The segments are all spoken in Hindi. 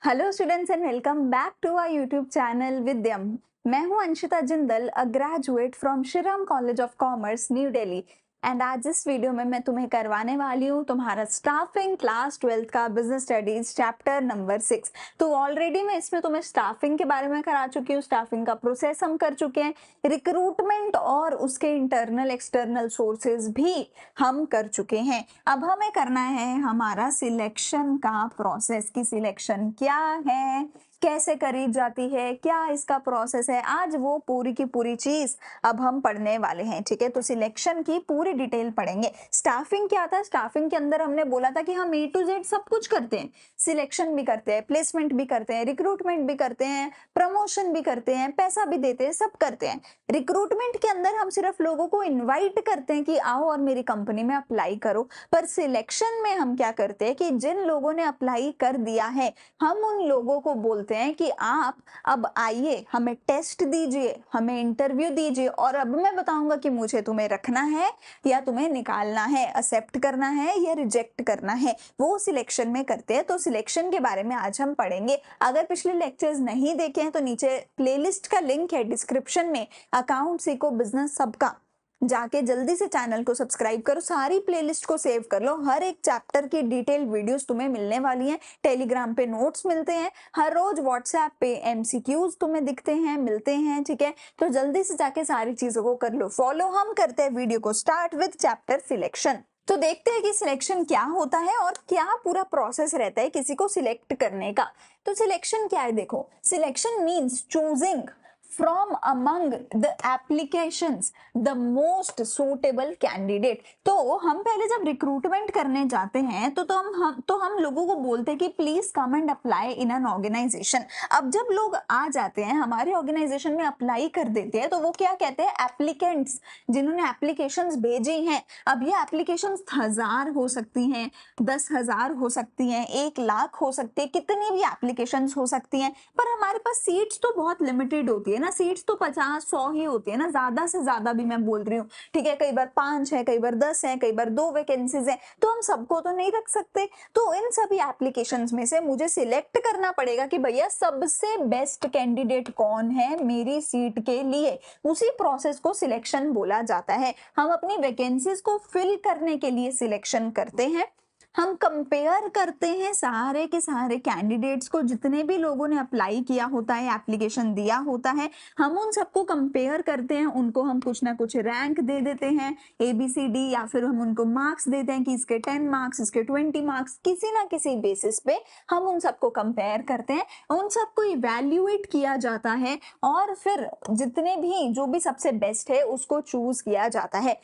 Hello students and welcome back to our YouTube channel Vidyam. मैं हूं Anshita Jindal, a graduate from Shriram college of commerce new Delhi. And आज इस वीडियो में मैं तुम्हें करवाने वाली हूं तुम्हारा स्टाफिंग क्लास 12th का बिजनेस स्टडीज चैप्टर नंबर 6। तो ऑलरेडी मैं इसमें तुम्हें स्टाफिंग के बारे में करा चुकी हूँ, स्टाफिंग का प्रोसेस हम कर चुके हैं, रिक्रूटमेंट और उसके इंटरनल एक्सटर्नल सोर्सेज भी हम कर चुके हैं। अब हमें करना है हमारा सिलेक्शन का प्रोसेस, की सिलेक्शन क्या है, कैसे करी जाती है, क्या इसका प्रोसेस है, आज वो पूरी की पूरी चीज अब हम पढ़ने वाले हैं। ठीक है, तो सिलेक्शन की पूरी डिटेल पढ़ेंगे। स्टाफिंग क्या था, स्टाफिंग के अंदर हमने बोला था कि हम ए टू जेड सब कुछ करते हैं, सिलेक्शन भी करते हैं, प्लेसमेंट भी करते हैं, रिक्रूटमेंट भी करते हैं, प्रमोशन भी करते हैं, पैसा भी देते हैं, सब करते हैं। रिक्रूटमेंट के अंदर हम सिर्फ लोगों को इनवाइट करते हैं कि आओ और मेरी कंपनी में अप्लाई करो, पर सिलेक्शन में हम क्या करते हैं कि जिन लोगों ने अप्लाई कर दिया है हम उन लोगों को बोलते हैं कि आप अब आइए, हमें टेस्ट दीजिए, हमें इंटरव्यू दीजिए और अब मैं बताऊंगा कि मुझे तुम्हें रखना है या तुम्हें निकालना है, एक्सेप्ट करना है या रिजेक्ट करना है, वो सिलेक्शन में करते हैं। तो सिलेक्शन के बारे में आज हम पढ़ेंगे। अगर पिछले लेक्चर्स नहीं देखे हैं तो नीचे प्लेलिस्ट का लिंक है डिस्क्रिप्शन में, अकाउंट सीखो बिजनेस सबका, जाके जल्दी से चैनल को सब्सक्राइब करो, सारी प्लेलिस्ट को सेव कर लो। हर एक चैप्टर की डिटेल वीडियोस तुम्हें मिलने वाली हैं, टेलीग्राम पे नोट्स मिलते हैं, हर रोज व्हाट्सएप पे एमसीक्यूज तुम्हें दिखते हैं, मिलते हैं। ठीक है, तो जल्दी से जाके सारी चीजों को कर लो फॉलो। हम करते हैं वीडियो को स्टार्ट विद चैप्टर सिलेक्शन। तो देखते हैं कि सिलेक्शन क्या होता है और क्या पूरा प्रोसेस रहता है किसी को सिलेक्ट करने का। तो सिलेक्शन क्या है, देखो, selection means choosing from among the applications the most suitable candidate। तो हम पहले जब रिक्रूटमेंट करने जाते हैं तो हम लोगों को बोलते हैं कि please come and apply in an organisation. अब जब लोग आ जाते हैं हमारे ऑर्गेनाइजेशन में अप्लाई कर देते हैं तो वो क्या कहते हैं, एप्लीकेंट्स, जिन्होंने एप्लीकेशंस भेजी हैं। अब ये एप्लीकेशंस 1000 हो सकती हैं, 10,000 हो सकती हैं, 1 लाख हो सकती है, कितनी भी एप्लीकेशंस हो सकती हैं, पर हमारे पास सीट्स तो बहुत लिमिटेड होती है ना, सीट्स तो 50-100 ही होती है ना, ज्यादा से ज्यादा भी मैं बोल रही हूँ। ठीक है, कई बार 5 है, कई बार 10 है, कई बार 2 वैकेंसीज है, तो हम सबको तो नहीं रख सकते। तो इन सभी एप्लीकेशंस में से मुझे सिलेक्ट करना पड़ेगा कि भैया सबसे बेस्ट कैंडिडेट कौन है मेरी सीट के लिए। उसी प्रोसेस को सिलेक्शन बोला जाता है। हम अपनी वैकेंसीज को फिल करने के लिए सिलेक्शन करते हैं। हम कंपेयर करते हैं सारे के सारे कैंडिडेट्स को, जितने भी लोगों ने अप्लाई किया होता है, एप्लीकेशन दिया होता है, हम उन सबको कंपेयर करते हैं, उनको हम कुछ ना कुछ रैंक दे देते हैं, ABCD, या फिर हम उनको मार्क्स देते हैं कि इसके 10 मार्क्स, इसके 20 मार्क्स, किसी ना किसी बेसिस पे हम उन सबको कंपेयर करते हैं, उन सबको इवैल्यूएट किया जाता है और फिर जितने भी जो भी सबसे बेस्ट है उसको चूज किया जाता है।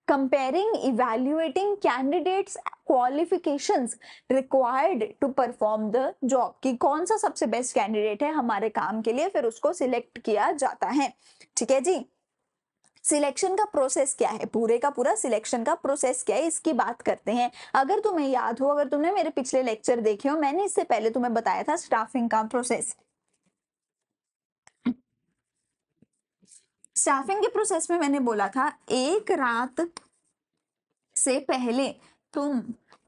Comparing, evaluating candidates qualifications required to perform the job, कि कौन सा सबसे बेस्ट कैंडिडेट है हमारे काम के लिए, फिर उसको सिलेक्ट किया जाता है। ठीक है जी, सिलेक्शन का प्रोसेस क्या है, पूरे का पूरा सिलेक्शन का प्रोसेस क्या है इसकी बात करते हैं। अगर तुम्हें याद हो, अगर तुमने मेरे पिछले लेक्चर देखे हो, मैंने इससे पहले तुम्हें बताया था स्टाफिंग का प्रोसेस। स्टाफिंग के प्रोसेस में मैंने बोला था एक रात से पहले तुम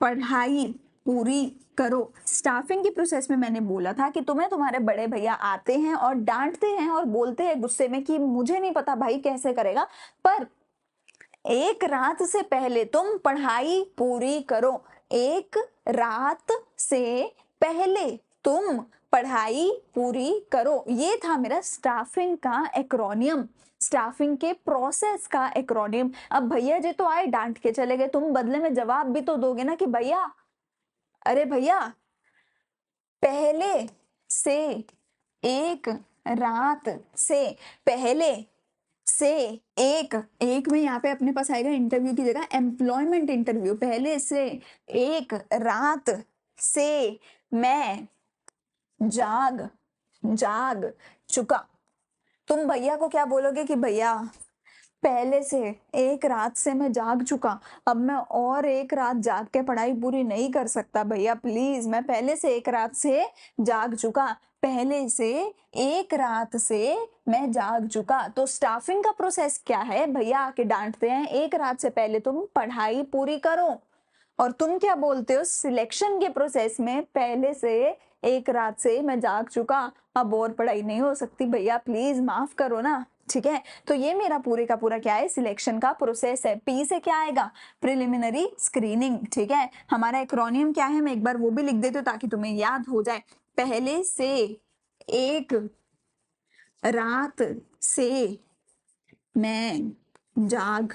पढ़ाई पूरी करो। स्टाफिंग की प्रोसेस में मैंने बोला था कि तुम्हें तुम्हारे बड़े भैया आते हैं और डांटते हैं और बोलते हैं गुस्से में कि मुझे नहीं पता भाई कैसे करेगा, पर एक रात से पहले तुम पढ़ाई पूरी करो। एक रात से पहले तुम पढ़ाई पूरी करो, ये था मेरा स्टाफिंग का एक्रोनियम, स्टाफिंग के प्रोसेस का एक्रोनियम। अब भैया जी तो आए, डांट के चले गए, तुम बदले में जवाब भी तो दोगे ना कि भैया, अरे भैया, पहले से, एक रात से, पहले से, एक एक में यहाँ पे अपने पास आएगा इंटरव्यू की जगह एम्प्लॉयमेंट इंटरव्यू। पहले से एक रात से मैं जाग जाग चुका। तुम भैया को क्या बोलोगे कि भैया पहले से एक रात से मैं जाग चुका, अब मैं और एक रात जाग के पढ़ाई पूरी नहीं कर सकता भैया, प्लीज, मैं पहले से एक रात से जाग चुका, पहले से एक रात से मैं जाग चुका। तो स्टाफिंग का प्रोसेस क्या है, भैया आके डांटते हैं एक रात से पहले तुम पढ़ाई पूरी करो, और तुम क्या बोलते हो सिलेक्शन के प्रोसेस में, पहले से एक रात से मैं जाग चुका, अब और पढ़ाई नहीं हो सकती, भैया प्लीज माफ करो ना। ठीक है, तो ये मेरा पूरे का पूरा क्या है, सिलेक्शन का प्रोसेस है। पी से क्या आएगा, प्रिलिमिनरी स्क्रीनिंग। ठीक है, हमारा एक्रोनियम क्या है, मैं एक बार वो भी लिख देती हूँ ताकि तुम्हें याद हो जाए। पहले से एक रात से मैं जाग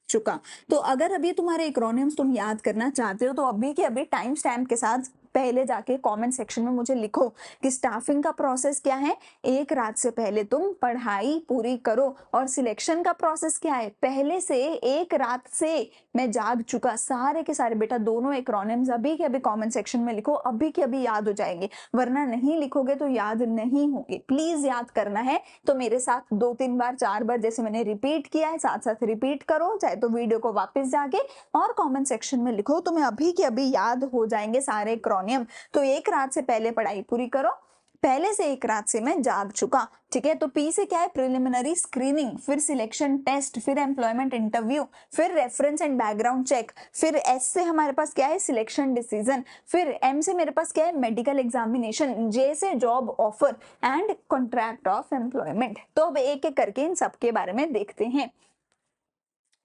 चुका। तो अगर अभी तुम्हारे एक्रोनियम्स तुम याद करना चाहते हो तो अभी के अभी टाइम स्टैम्प के साथ पहले जाके कमेंट सेक्शन में मुझे लिखो कि स्टाफिंग का प्रोसेस क्या है, एक रात से पहले तुम पढ़ाई पूरी करो। और सिलेक्शन का प्रोसेस क्या है, पहले से एक रात से मैं जाग चुका। सारे के सारे बेटा दोनों एक्रोनिम्स अभी के अभी कमेंट सेक्शन में लिखो, अभी के अभी याद हो जाएंगे, वरना नहीं लिखोगे तो याद नहीं होंगे। प्लीज याद करना है तो मेरे साथ 2-3 बार 4 बार जैसे मैंने रिपीट किया है साथ साथ रिपीट करो, चाहे तो वीडियो को वापस जाके और कमेंट सेक्शन में लिखो, तुम्हें अभी के अभी याद हो जाएंगे सारे एक्रोनियम। तो एक रात से पहले पढ़ाई पूरी करो, पहले से एक रात से मैं जाग चुका। ठीक है, तो पी से क्या है, प्रिलिमिनरी स्क्रीनिंग, फिर सिलेक्शन टेस्ट, फिर एम्प्लॉयमेंट इंटरव्यू, फिर रेफरेंस एंड बैकग्राउंड चेक, फिर एस से हमारे पास क्या है, सिलेक्शन डिसीजन, फिर एम से मेरे पास क्या है, मेडिकल एग्जामिनेशन, जे से job offer and contract of employment. तो अब एक एक करके इन सब के बारे में देखते हैं।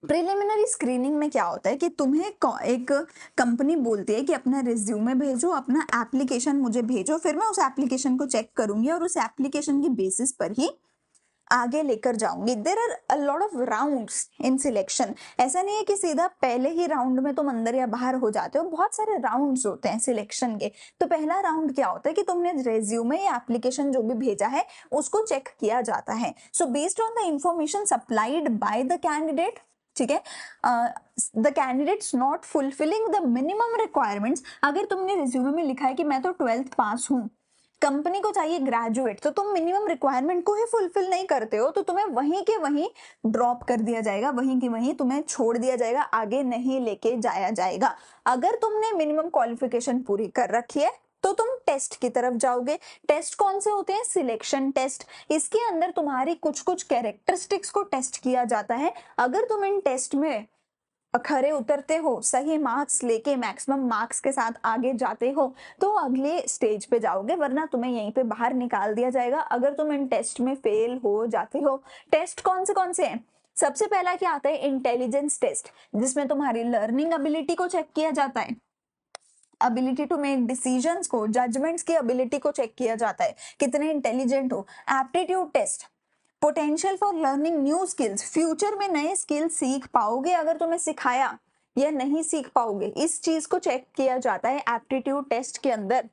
प्रिलिमिनरी स्क्रीनिंग में क्या होता है कि तुम्हें एक कंपनी बोलती है कि अपना रिज्यूमे भेजो, अपना एप्लीकेशन मुझे भेजो, फिर मैं उस एप्लीकेशन को चेक करूंगी और उस एप्लीकेशन की बेसिस पर ही आगे लेकर जाऊंगी। There are a lot of rounds in selection. ऐसा नहीं है कि सीधा पहले ही राउंड में तुम अंदर या बाहर हो जाते हो, बहुत सारे राउंड्स होते हैं सिलेक्शन के। तो पहला राउंड क्या होता है कि तुमने रेज्यूमे या एप्लीकेशन जो भी भेजा है उसको चेक किया जाता है। So based on the information supplied by the candidate, ठीक है, the candidates not fulfilling the minimum requirements. अगर तुमने रिज्यूमे में लिखा है कि मैं तो 12th पास हूँ, कंपनी को चाहिए ग्रेजुएट, तो तुम मिनिमम रिक्वायरमेंट को ही फुलफिल नहीं करते हो तो तुम्हें वहीं के वहीं ड्रॉप कर दिया जाएगा, वहीं के वहीं तुम्हें छोड़ दिया जाएगा, आगे नहीं लेके जाया जाएगा। अगर तुमने मिनिमम क्वालिफिकेशन पूरी कर रखी है तो तुम टेस्ट की तरफ जाओगे। टेस्ट कौन से होते हैं, सिलेक्शन टेस्ट। इसके अंदर तुम्हारी कुछ कुछ कैरेक्टरिस्टिक्स को टेस्ट किया जाता है। अगर तुम इन टेस्ट में खरे उतरते हो, सही मार्क्स लेके मैक्सिमम मार्क्स के साथ आगे जाते हो तो अगले स्टेज पे जाओगे, वरना तुम्हें यहीं पे बाहर निकाल दिया जाएगा अगर तुम इन टेस्ट में फेल हो जाते हो। टेस्ट कौन से हैं, सबसे पहला क्या आता है, इंटेलिजेंस टेस्ट, जिसमें तुम्हारी लर्निंग एबिलिटी को चेक किया जाता है, एबिलिटी टू मेक डिसीजंस को, जजमेंट्स की एबिलिटी को चेक किया जाता है, कितने इंटेलिजेंट हो। Aptitude test, potential for learning new skills, future में नए स्किल सीख पाओगे अगर तुम्हें सिखाया या नहीं सीख पाओगे, इस चीज को चेक किया जाता है एप्टीट्यूड टेस्ट के अंदर।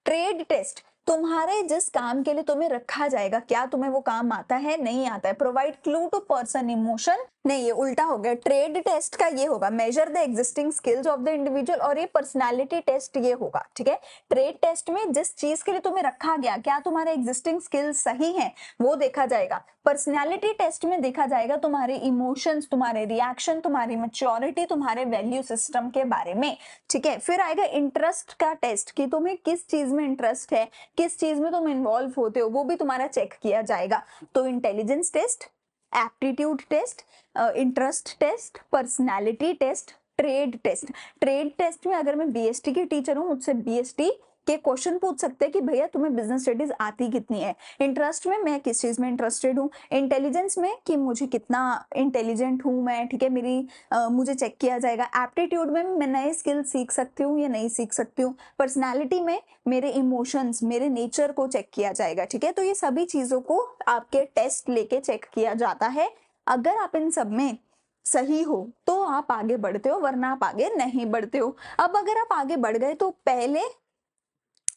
ट्रेड टेस्ट, तुम्हारे जिस काम के लिए तुम्हें रखा जाएगा क्या तुम्हें वो काम आता है, नहीं आता है। Provide clue to person emotion, नहीं ये उल्टा हो गया। ट्रेड टेस्ट का ये होगा measure the existing skills of the individual, और ये पर्सनालिटी टेस्ट ये होगा। ठीक है, ट्रेड टेस्ट में जिस चीज के लिए तुम्हें रखा गया क्या तुम्हारे एग्जिस्टिंग स्किल्स सही हैं वो देखा जाएगा। पर्सनालिटी टेस्ट में देखा जाएगा तुम्हारे इमोशंस, तुम्हारे रिएक्शन, तुम्हारी मैच्योरिटी, तुम्हारे वैल्यू सिस्टम के बारे में। ठीक है, फिर आएगा इंटरेस्ट का टेस्ट कि तुम्हें किस चीज में इंटरेस्ट है, किस चीज में तुम इन्वॉल्व होते हो, वो भी तुम्हारा चेक किया जाएगा। तो intelligence test, aptitude test, interest test, personality test, trade test. Trade test में अगर मैं बीएसटी की टीचर हूँ, मुझसे बीएसटी के क्वेश्चन पूछ सकते हैं कि भैया तुम्हें बिजनेस स्टडीज आती कितनी है। इंटरेस्ट में मैं किस चीज में इंटरेस्टेड हूँ, इंटेलिजेंस में कि मुझे कितना इंटेलिजेंट हूँ मैं, ठीक है, मेरी मुझे चेक किया जाएगा। एप्टीट्यूड में मैं नए स्किल सीख सकती हूँ या नहीं सीख सकती हूँ। पर्सनैलिटी में मेरे इमोशंस, मेरे नेचर को चेक किया जाएगा। ठीक है, तो ये सभी चीजों को आपके टेस्ट लेके चेक किया जाता है। अगर आप इन सब में सही हो तो आप आगे बढ़ते हो, वरना आप आगे नहीं बढ़ते हो। अब अगर आप आगे बढ़ गए तो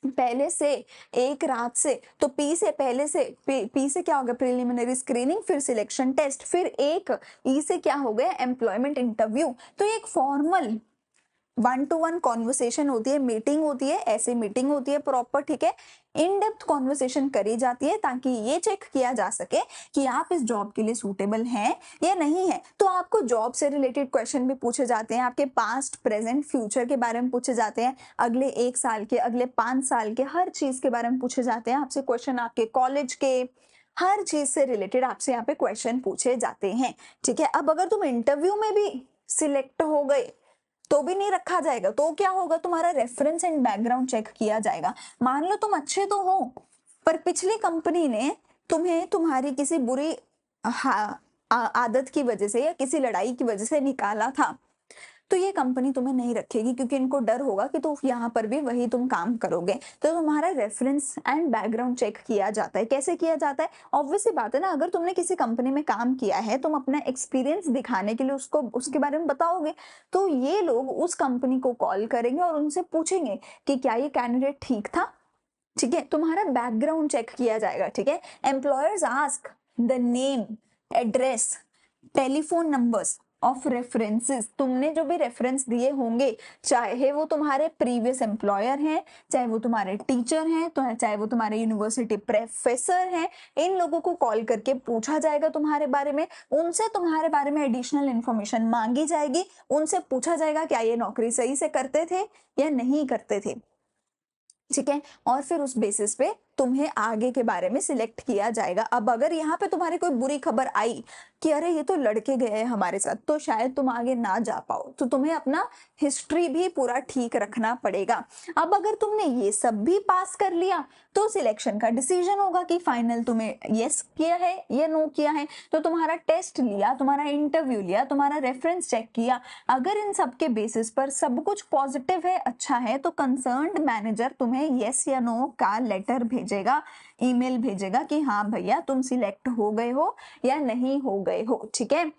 पहले से एक रात से, तो पी से पहले से, पी से क्या होगा, प्रिलिमिनरी स्क्रीनिंग, फिर सिलेक्शन टेस्ट, फिर एक ई से क्या हो गया, एम्प्लॉयमेंट इंटरव्यू। तो एक फॉर्मल 1-to-1 कॉन्वर्सेशन होती है, मीटिंग होती है, ऐसे मीटिंग होती है प्रॉपर। ठीक है, इन डेप्थ कॉन्वर्सेशन करी जाती है ताकि ये चेक किया जा सके कि आप इस जॉब के लिए सूटेबल हैं या नहीं है। तो आपको जॉब से रिलेटेड क्वेश्चन भी पूछे जाते हैं, आपके पास्ट, प्रेजेंट, फ्यूचर के बारे में पूछे जाते हैं, अगले 1 साल के, अगले 5 साल के, हर चीज के बारे में पूछे जाते हैं आपसे क्वेश्चन, आपके कॉलेज के हर चीज से रिलेटेड आपसे यहाँ पे क्वेश्चन पूछे जाते हैं। ठीक है, अब अगर तुम इंटरव्यू में भी सिलेक्ट हो गए तो भी नहीं रखा जाएगा। तो क्या होगा, तुम्हारा रेफरेंस एंड बैकग्राउंड चेक किया जाएगा। मान लो तुम अच्छे तो हो, पर पिछली कंपनी ने तुम्हें तुम्हारी किसी बुरी आदत की वजह से या किसी लड़ाई की वजह से निकाला था, तो ये कंपनी तुम्हें नहीं रखेगी, क्योंकि इनको डर होगा कि तो यहाँ पर भी वही तुम काम करोगे। तो तुम्हारा रेफरेंस एंड बैकग्राउंड चेक किया जाता है। कैसे किया जाता है? ऑब्वियस सी बात है ना, अगर तुमने किसी कंपनी में काम किया है, तुम अपना एक्सपीरियंस दिखाने के लिए उसको उसके बारे में बताओगे, तो ये लोग उस कंपनी को कॉल करेंगे और उनसे पूछेंगे कि क्या ये कैंडिडेट ठीक था। ठीक है, तुम्हारा बैकग्राउंड चेक किया जाएगा। ठीक है, employers ask the name, address, telephone numbers of references. तुमने जो भी रेफरेंस दिए होंगे, चाहे वो तुम्हारे प्रीवियस एम्प्लॉयर हैं, चाहे वो तुम्हारे टीचर हैं, तो चाहे वो तुम्हारे यूनिवर्सिटी प्रोफेसर हैं, इन लोगों को कॉल करके पूछा जाएगा तुम्हारे बारे में। उनसे तुम्हारे बारे में एडिशनल इंफॉर्मेशन मांगी जाएगी। उनसे पूछा जाएगा क्या ये नौकरी सही से करते थे या नहीं करते थे। ठीक है, और फिर उस बेसिस पे तुम्हें आगे के बारे में सिलेक्ट किया जाएगा। अब अगर यहाँ पे तुम्हारी कोई बुरी खबर आई कि अरे ये तो लड़के गए हैं हमारे साथ, तो शायद तुम आगे ना जा पाओ। तो तुम्हें अपना हिस्ट्री भी पूरा ठीक रखना पड़ेगा। अब अगर तुमने ये सब भी पास कर लिया, तो सिलेक्शन का डिसीजन होगा कि फाइनल तुम्हें यस किया है या नो किया है। तो तुम्हारा टेस्ट लिया, तुम्हारा इंटरव्यू लिया, तुम्हारा रेफरेंस चेक किया। अगर इन सब के बेसिस पर सब कुछ पॉजिटिव है, अच्छा है, तो कंसर्न्ड मैनेजर तुम्हें यस या नो का लेटर भेजेगा, ईमेल भेजेगा कि हाँ भैया तुम सिलेक्ट हो गए हो या नहीं हो गए हो। ठीक है,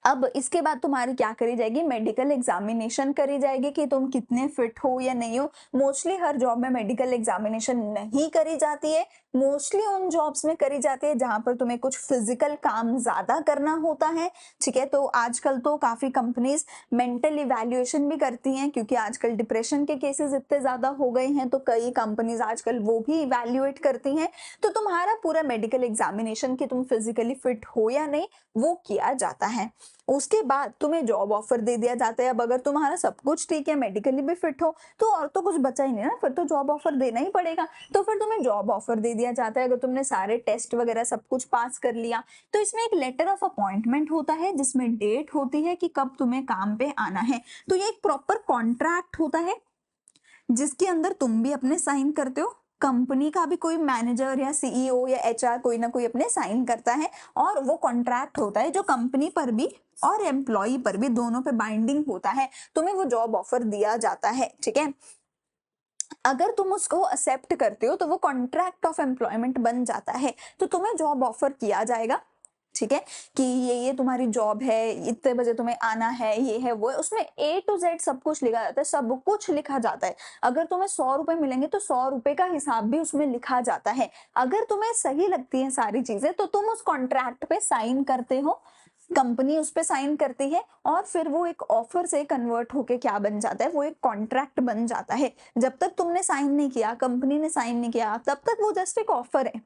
अब इसके बाद तुम्हारी क्या करी जाएगी, मेडिकल एग्जामिनेशन करी जाएगी कि तुम कितने फिट हो या नहीं हो। मोस्टली हर जॉब में मेडिकल एग्जामिनेशन नहीं करी जाती है, मोस्टली उन जॉब्स में करी जाती है जहां पर तुम्हें कुछ फिजिकल काम ज्यादा करना होता है। ठीक है, तो आजकल तो काफी कंपनीज मेंटल इवैल्यूएशन भी करती हैं, क्योंकि आजकल डिप्रेशन के केसेस इतने ज्यादा हो गए हैं, तो कई कंपनीज आजकल वो भी इवैल्यूएट करती हैं। तो तुम्हारा पूरा मेडिकल एग्जामिनेशन कि तुम फिजिकली फिट हो या नहीं, वो किया जाता है। उसके बाद तुम्हें जॉब ऑफर दे दिया जाता है। अब अगर तुम्हारा सब कुछ ठीक है, मेडिकली भी फिट हो, तो और तो कुछ बचा ही नहीं ना, फिर तो जॉब ऑफर देना ही पड़ेगा। तो फिर तुम्हें जॉब ऑफर दे दिया जाता है अगर तुमने सारे टेस्ट वगैरह सब कुछ पास कर लिया। तो इसमें एक लेटर ऑफ अपॉइंटमेंट होता है, जिसमें डेट होती है कि कब तुम्हें काम पे आना है। तो ये एक प्रॉपर कॉन्ट्रैक्ट होता है, जिसके अंदर तुम भी अपने साइन करते हो, कंपनी का भी कोई मैनेजर या सीईओ या एचआर कोई ना कोई अपने साइन करता है, और वो कॉन्ट्रैक्ट होता है जो कंपनी पर भी और एम्प्लॉय पर भी दोनों पे बाइंडिंग होता है। तुम्हें वो जॉब ऑफर दिया जाता है। ठीक है, अगर तुम उसको एक्सेप्ट करते हो तो वो कॉन्ट्रैक्ट ऑफ एम्प्लॉयमेंट बन जाता है। तो तुम्हें जॉब ऑफर किया जाएगा, ठीक है, कि ये तुम्हारी जॉब है, इतने बजे तुम्हें आना है, ये है वो है। उसमें A to Z सब कुछ लिखा जाता है, सब कुछ लिखा जाता है। अगर तुम्हें 100 रुपए मिलेंगे तो 100 रुपए का हिसाब भी उसमें लिखा जाता है। अगर तुम्हें सही लगती है सारी चीजें, तो तुम उस कॉन्ट्रैक्ट पे साइन करते हो, कंपनी उस पे साइन करती है, और फिर वो एक ऑफर से कन्वर्ट होके क्या बन जाता है, वो एक कॉन्ट्रैक्ट बन जाता है। जब तक तुमने साइन नहीं किया, कंपनी ने साइन नहीं किया, तब तक वो जस्ट एक ऑफर है।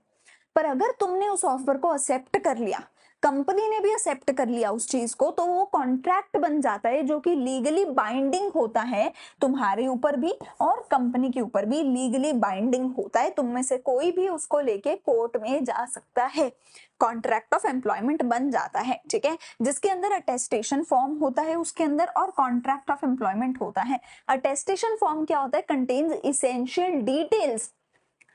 पर अगर तुमने उस ऑफर को एक्सेप्ट कर लिया, कंपनी ने भी एक्सेप्ट कर लिया उस चीज को, तो वो कॉन्ट्रैक्ट बन जाता है, जो कि लीगली बाइंडिंग होता है तुम्हारे ऊपर भी और कंपनी के ऊपर भी लीगली बाइंडिंग होता है। तुम में से कोई भी उसको लेके कोर्ट में जा सकता है, कॉन्ट्रैक्ट ऑफ एम्प्लॉयमेंट बन जाता है। ठीक है, जिसके अंदर अटेस्टेशन फॉर्म होता है उसके अंदर, और कॉन्ट्रैक्ट ऑफ एम्प्लॉयमेंट होता है। अटेस्टेशन फॉर्म क्या होता है, contains essential details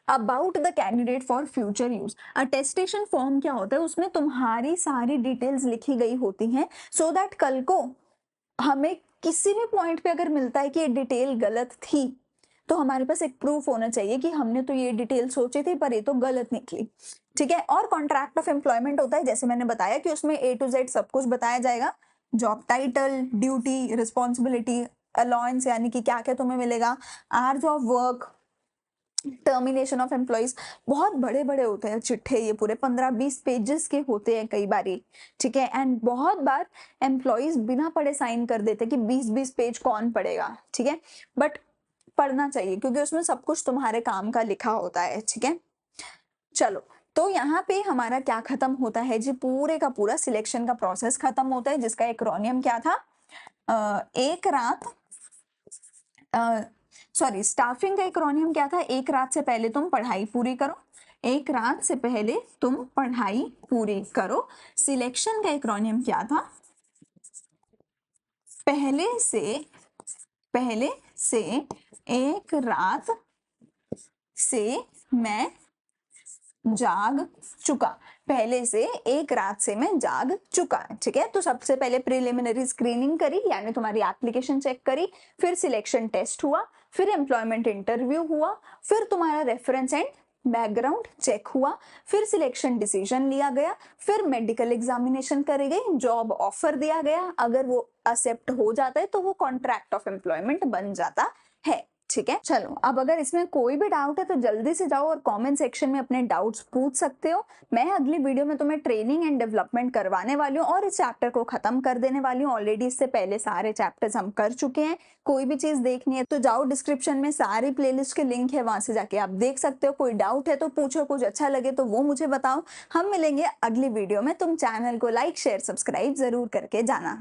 about the candidate for future use. Attestation form क्या होता है, उसमें तुम्हारी सारी डिटेल्स लिखी गई होती हैं, सो दैट कल को हमें किसी भी पॉइंट पे अगर मिलता है कि ये डिटेल गलत थी, तो हमारे पास एक प्रूफ होना चाहिए कि हमने तो ये डिटेल सोची थी पर ये तो गलत निकली। ठीक है, और कॉन्ट्रैक्ट ऑफ एम्प्लॉयमेंट होता है, जैसे मैंने बताया कि उसमें A to Z सब कुछ बताया जाएगा, job title, duty, responsibility, allowance यानी कि क्या क्या तुम्हें मिलेगा, hours of work, termination of employees. बहुत बड़े बड़े होते हैं चिट्ठे, ये पूरे 15-20 पेजेस के होते हैं कई बारी। ठीक है, एंड बहुत बार एम्प्लॉइज बिना पढ़े साइन कर देते कि 20-20 पेज कौन पढ़ेगा। ठीक है, बट पढ़ना चाहिए, क्योंकि उसमें सब कुछ तुम्हारे काम का लिखा होता है। ठीक है, चलो, तो यहाँ पे हमारा क्या खत्म होता है जी, पूरे का पूरा सिलेक्शन का प्रोसेस खत्म होता है, जिसका एक्रोनियम क्या था, एक रात, सॉरी, स्टाफिंग का एक्रोनियम क्या था, एक रात से पहले तुम पढ़ाई पूरी करो, एक रात से पहले तुम पढ़ाई पूरी करो। सिलेक्शन का एक्रोनियम क्या था, पहले से एक रात से मैं जाग चुका। पहले से एक रात से मैं जाग चुका। ठीक है, तो सबसे पहले प्रिलिमिनरी स्क्रीनिंग करी, यानी तुम्हारी एप्लीकेशन चेक करी, फिर सिलेक्शन टेस्ट हुआ, फिर एम्प्लॉयमेंट इंटरव्यू हुआ, फिर तुम्हारा रेफरेंस एंड बैकग्राउंड चेक हुआ, फिर सिलेक्शन डिसीजन लिया गया, फिर मेडिकल एग्जामिनेशन करी गई, जॉब ऑफर दिया गया। अगर वो एक्सेप्ट हो जाता है तो वो कॉन्ट्रैक्ट ऑफ एम्प्लॉयमेंट बन जाता है। ठीक है, चलो अब अगर इसमें कोई भी डाउट है तो जल्दी से जाओ और कमेंट सेक्शन में अपने डाउट्स पूछ सकते हो। मैं अगली वीडियो में तुम्हें ट्रेनिंग एंड डेवलपमेंट करवाने वाली हूँ और इस चैप्टर को खत्म कर देने वाली हूँ। ऑलरेडी इससे पहले सारे चैप्टर्स हम कर चुके हैं। कोई भी चीज देखनी है तो जाओ, डिस्क्रिप्शन में सारी प्लेलिस्ट के लिंक है, वहां से जाके आप देख सकते हो। कोई डाउट है तो पूछो, कुछ अच्छा लगे तो वो मुझे बताओ। हम मिलेंगे अगली वीडियो में। तुम चैनल को लाइक शेयर सब्सक्राइब जरूर करके जाना।